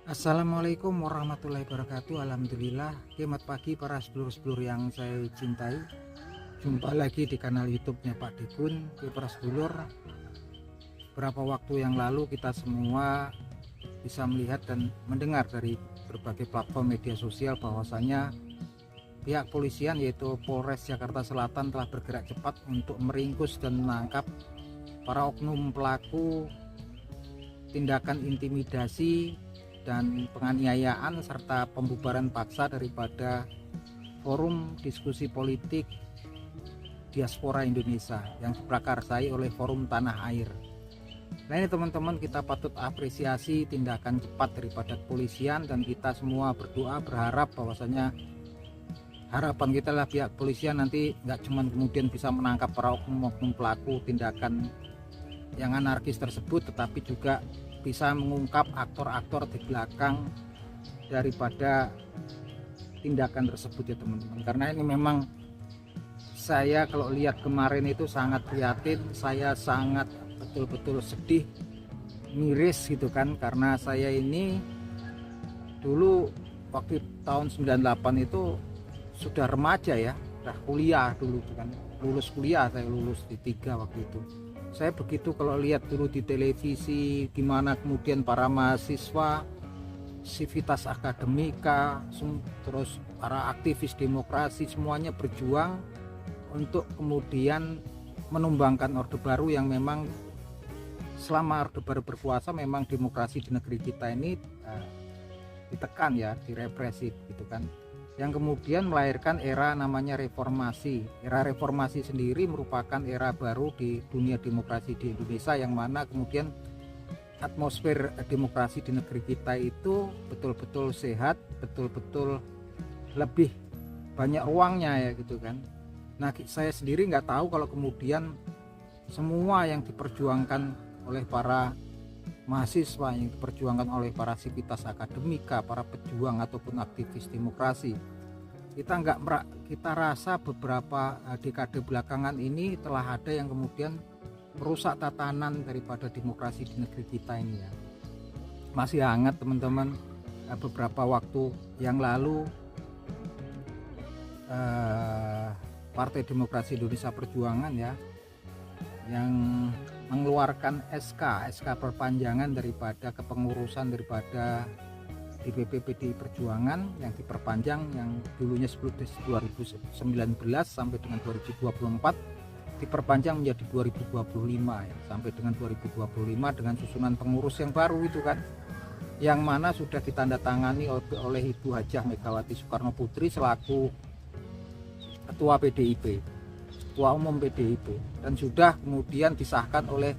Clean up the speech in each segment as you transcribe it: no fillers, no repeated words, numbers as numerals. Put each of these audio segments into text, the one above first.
Assalamualaikum warahmatullahi wabarakatuh. Alhamdulillah, selamat pagi para sedulur-sedulur yang saya cintai. Jumpa lagi di kanal YouTube-nya Pak Dikun. Para sedulur, beberapa waktu yang lalu kita semua bisa melihat dan mendengar dari berbagai platform media sosial bahwasanya pihak polisian yaitu Polres Jakarta Selatan telah bergerak cepat untuk meringkus dan menangkap para oknum pelaku tindakan intimidasi dan penganiayaan serta pembubaran paksa daripada forum diskusi politik diaspora Indonesia yang diprakarsai oleh Forum Tanah Air. Nah ini teman-teman, kita patut apresiasi tindakan cepat daripada kepolisian, dan kita semua berdoa berharap bahwasanya harapan kita lah pihak polisian nanti nggak cuma kemudian bisa menangkap para oknum-oknum pelaku tindakan yang anarkis tersebut, tetapi juga bisa mengungkap aktor-aktor di belakang daripada tindakan tersebut ya teman-teman. Karena ini memang saya kalau lihat kemarin itu sangat prihatin, saya sangat betul-betul sedih, miris gitu kan, karena saya ini dulu waktu tahun 98 itu sudah remaja ya, udah kuliah dulu kan, lulus kuliah, saya lulus di 3 waktu itu. Saya begitu kalau lihat dulu di televisi gimana kemudian para mahasiswa Civitas Akademika terus para aktivis demokrasi semuanya berjuang untuk kemudian menumbangkan Orde Baru yang memang selama Orde Baru berkuasa memang demokrasi di negeri kita ini ditekan ya, direpresi gitu kan, yang kemudian melahirkan era namanya reformasi. Era reformasi sendiri merupakan era baru di dunia demokrasi di Indonesia, yang mana kemudian atmosfer demokrasi di negeri kita itu betul-betul sehat, betul-betul lebih banyak ruangnya ya gitu kan. Nah saya sendiri nggak tahu kalau kemudian semua yang diperjuangkan oleh para mahasiswa, yang diperjuangkan oleh para Civitas Akademika, para pejuang ataupun aktivis demokrasi, kita rasa beberapa dekade belakangan ini telah ada yang kemudian merusak tatanan daripada demokrasi di negeri kita ini ya. Masih hangat teman-teman, beberapa waktu yang lalu Partai Demokrasi Indonesia Perjuangan ya, yang mengeluarkan SK perpanjangan daripada kepengurusan daripada DPP PDI Perjuangan yang diperpanjang, yang dulunya 2019 sampai dengan 2024 diperpanjang menjadi 2025 ya, sampai dengan 2025 dengan susunan pengurus yang baru itu kan, yang mana sudah ditandatangani oleh Ibu Hajah Megawati Soekarno Putri selaku Ketua PDIP, Ketua Umum PDIP, dan sudah kemudian disahkan oleh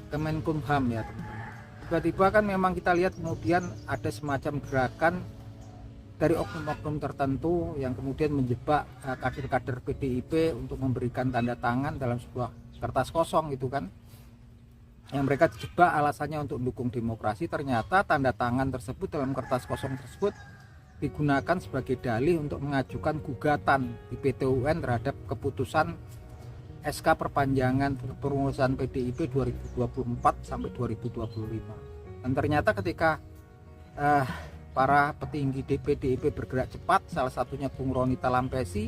Kemenkumham ya. Tiba-tiba kan memang kita lihat kemudian ada semacam gerakan dari oknum-oknum tertentu yang kemudian menjebak kader-kader PDIP untuk memberikan tanda tangan dalam sebuah kertas kosong gitu kan, yang mereka dijebak alasannya untuk mendukung demokrasi. Ternyata tanda tangan tersebut dalam kertas kosong tersebut digunakan sebagai dalih untuk mengajukan gugatan di PT UN terhadap keputusan SK perpanjangan pengurusan PDIP 2024 sampai 2025. Dan ternyata ketika para petinggi PDIP bergerak cepat, salah satunya Bung Roni Talampesi,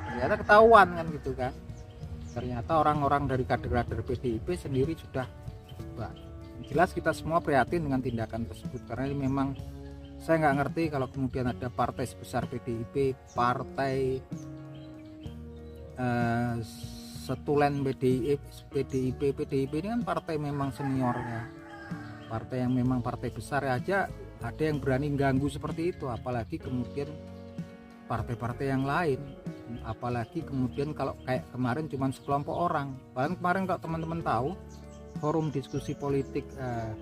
ternyata ketahuan kan gitu kan. Ternyata orang-orang dari kader-kader PDIP sendiri sudah jelas kita semua prihatin dengan tindakan tersebut, karena ini memang saya nggak ngerti kalau kemudian ada partai sebesar PDIP, partai setulen PDIP ini kan partai memang senior ya, partai yang memang partai besar aja ada yang berani ganggu seperti itu, apalagi kemudian partai-partai yang lain, apalagi kemudian kalau kayak kemarin cuma sekelompok orang. Bahkan kemarin kalau teman-teman tahu, forum diskusi politik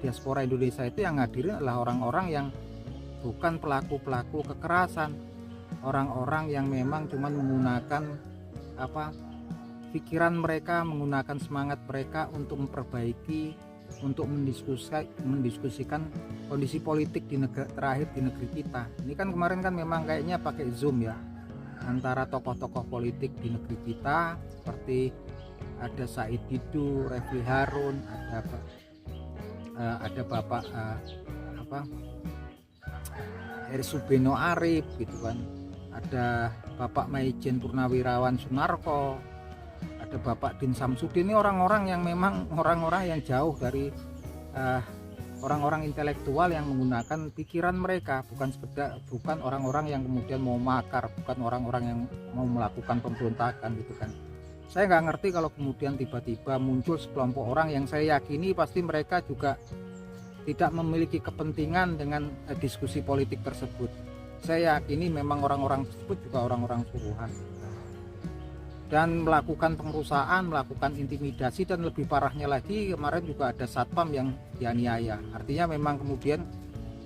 diaspora Indonesia itu yang hadirin adalah orang-orang yang bukan pelaku-pelaku kekerasan, orang-orang yang memang cuma menggunakan pikiran mereka, menggunakan semangat mereka untuk memperbaiki, untuk mendiskusikan kondisi politik di negara terakhir di negeri kita. Ini kan kemarin kan memang kayaknya pakai Zoom ya, antara tokoh-tokoh politik di negeri kita seperti ada Said Didu, Refli Harun, ada Bapak Subeno Arif gitu kan, ada Bapak Maijen Purnawirawan Sunarko, ada Bapak Din Samsudin. Ini orang-orang yang memang orang-orang yang jauh dari orang-orang intelektual yang menggunakan pikiran mereka, bukan orang-orang yang kemudian mau makar, bukan orang-orang yang mau melakukan pemberontakan gitu kan. Saya nggak ngerti kalau kemudian tiba-tiba muncul sekelompok orang yang saya yakini pasti mereka juga tidak memiliki kepentingan dengan diskusi politik tersebut. Saya yakini memang orang-orang tersebut juga orang-orang suruhan dan melakukan pengerusakan, melakukan intimidasi, dan lebih parahnya lagi kemarin juga ada satpam yang dianiaya. Artinya memang kemudian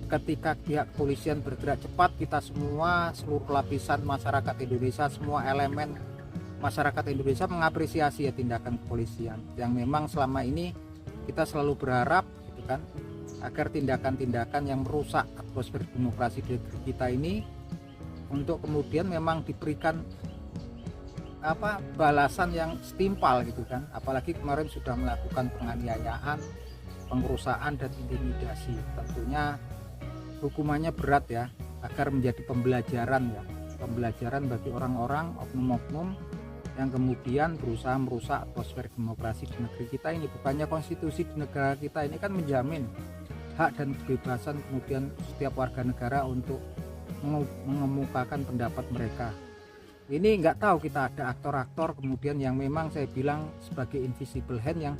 ketika pihak kepolisian bergerak cepat, kita semua, seluruh lapisan masyarakat Indonesia, semua elemen masyarakat Indonesia mengapresiasi ya tindakan kepolisian yang memang selama ini kita selalu berharap gitu kan, agar tindakan-tindakan yang merusak atmosfer demokrasi di negeri kita ini untuk kemudian memang diberikan balasan yang setimpal gitu kan. Apalagi kemarin sudah melakukan penganiayaan, pengerusakan dan intimidasi. Tentunya hukumannya berat ya, agar menjadi pembelajaran ya, pembelajaran bagi orang-orang oknum-oknum yang kemudian berusaha merusak atmosfer demokrasi di negeri kita ini. Bukannya konstitusi di negara kita ini kan menjamin hak dan kebebasan kemudian setiap warga negara untuk mengemukakan pendapat mereka. Ini nggak tahu, kita ada aktor-aktor kemudian yang memang saya bilang sebagai invisible hand yang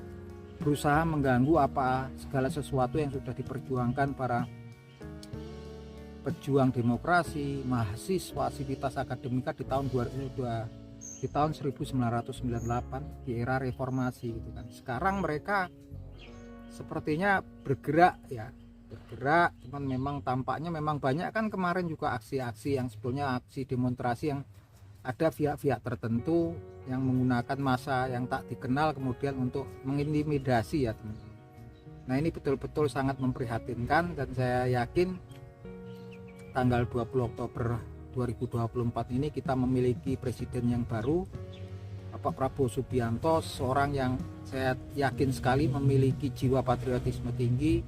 berusaha mengganggu segala sesuatu yang sudah diperjuangkan para pejuang demokrasi, mahasiswa, sivitas akademika di tahun 1998 di era reformasi gitu kan. Sekarang mereka sepertinya bergerak, cuman memang tampaknya memang banyak kan kemarin juga aksi-aksi yang sebetulnya aksi demonstrasi yang ada pihak-pihak tertentu yang menggunakan massa yang tak dikenal kemudian untuk mengintimidasi ya teman-teman. Nah ini betul-betul sangat memprihatinkan, dan saya yakin tanggal 20 Oktober 2024 ini kita memiliki presiden yang baru, Bapak Prabowo Subianto, seorang yang saya yakin sekali memiliki jiwa patriotisme tinggi,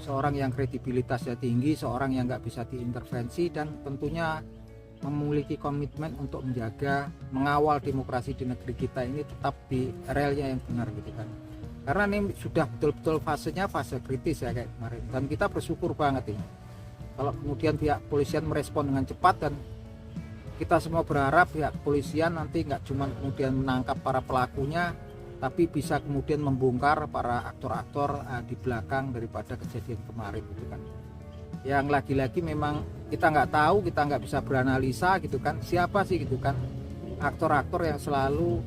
seorang yang kredibilitasnya tinggi, seorang yang nggak bisa diintervensi, dan tentunya memiliki komitmen untuk menjaga, mengawal demokrasi di negeri kita ini tetap di relnya yang benar gitu kan. Karena ini sudah betul-betul fasenya fase kritis ya kayak kemarin, dan kita bersyukur banget ini kalau kemudian pihak kepolisian merespon dengan cepat, dan kita semua berharap pihak kepolisian nanti nggak cuma kemudian menangkap para pelakunya, tapi bisa kemudian membongkar para aktor-aktor di belakang daripada kejadian kemarin gitu kan. Yang lagi-lagi memang kita nggak tahu, kita nggak bisa beranalisa gitu kan, siapa sih gitu kan aktor-aktor yang selalu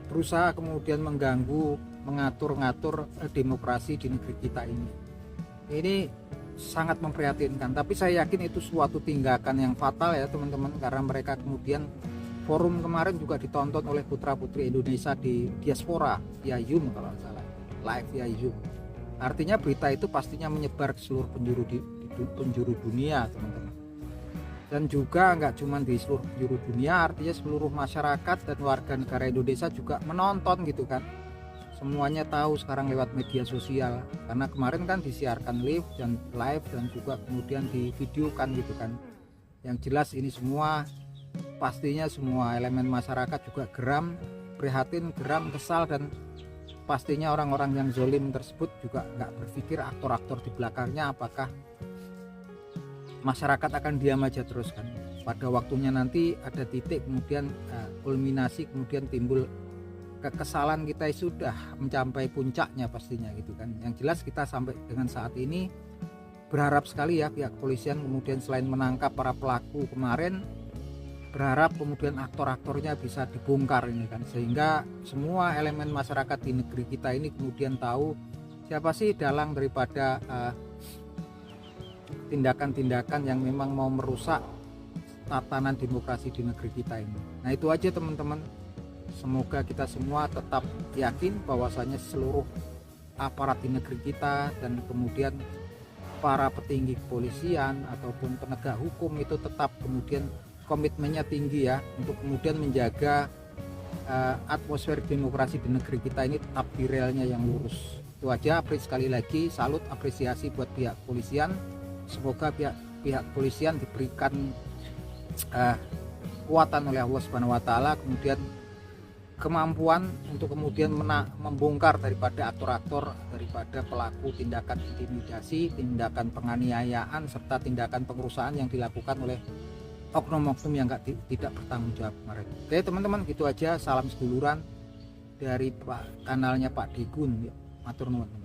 berusaha kemudian mengganggu, mengatur-ngatur demokrasi di negeri kita ini. Ini sangat memprihatinkan, tapi saya yakin itu suatu tindakan yang fatal ya teman-teman, karena mereka kemudian forum kemarin juga ditonton oleh putra-putri Indonesia di diaspora via Zoom kalau nggak salah, live via Zoom. Artinya berita itu pastinya menyebar ke seluruh penjuru dunia teman-teman, dan juga nggak cuma di seluruh penjuru dunia, artinya seluruh masyarakat dan warga negara Indonesia juga menonton gitu kan. Semuanya tahu sekarang lewat media sosial, karena kemarin kan disiarkan live dan juga kemudian divideokan gitu kan. Yang jelas ini semua pastinya semua elemen masyarakat juga geram, prihatin, geram, kesal, dan pastinya orang-orang yang zolim tersebut juga nggak berpikir aktor-aktor di belakangnya apakah masyarakat akan diam aja terus kan. Pada waktunya nanti ada titik kemudian kulminasi, kemudian timbul kekesalan kita sudah mencapai puncaknya pastinya gitu kan. Yang jelas kita sampai dengan saat ini berharap sekali ya pihak kepolisian kemudian selain menangkap para pelaku kemarin, berharap kemudian aktor-aktornya bisa dibongkar ini kan, sehingga semua elemen masyarakat di negeri kita ini kemudian tahu siapa sih dalang daripada tindakan-tindakan yang memang mau merusak tatanan demokrasi di negeri kita ini. Nah itu aja teman-teman, semoga kita semua tetap yakin bahwasanya seluruh aparat di negeri kita dan kemudian para petinggi kepolisian ataupun penegak hukum itu tetap kemudian komitmennya tinggi ya, untuk kemudian menjaga atmosfer demokrasi di negeri kita ini tetap di relnya yang lurus. Itu aja, sekali lagi salut apresiasi buat pihak kepolisian. Semoga pihak kepolisian diberikan kekuatan oleh Allah Subhanahu wa taala, kemudian kemampuan untuk kemudian membongkar daripada aktor-aktor, daripada pelaku tindakan intimidasi, tindakan penganiayaan, serta tindakan pengerusakan yang dilakukan oleh oknum-oknum yang tidak bertanggung jawab kemarin. Oke teman-teman, gitu aja. Salam seduluran dari kanalnya Pak Degun. Matur nuwun.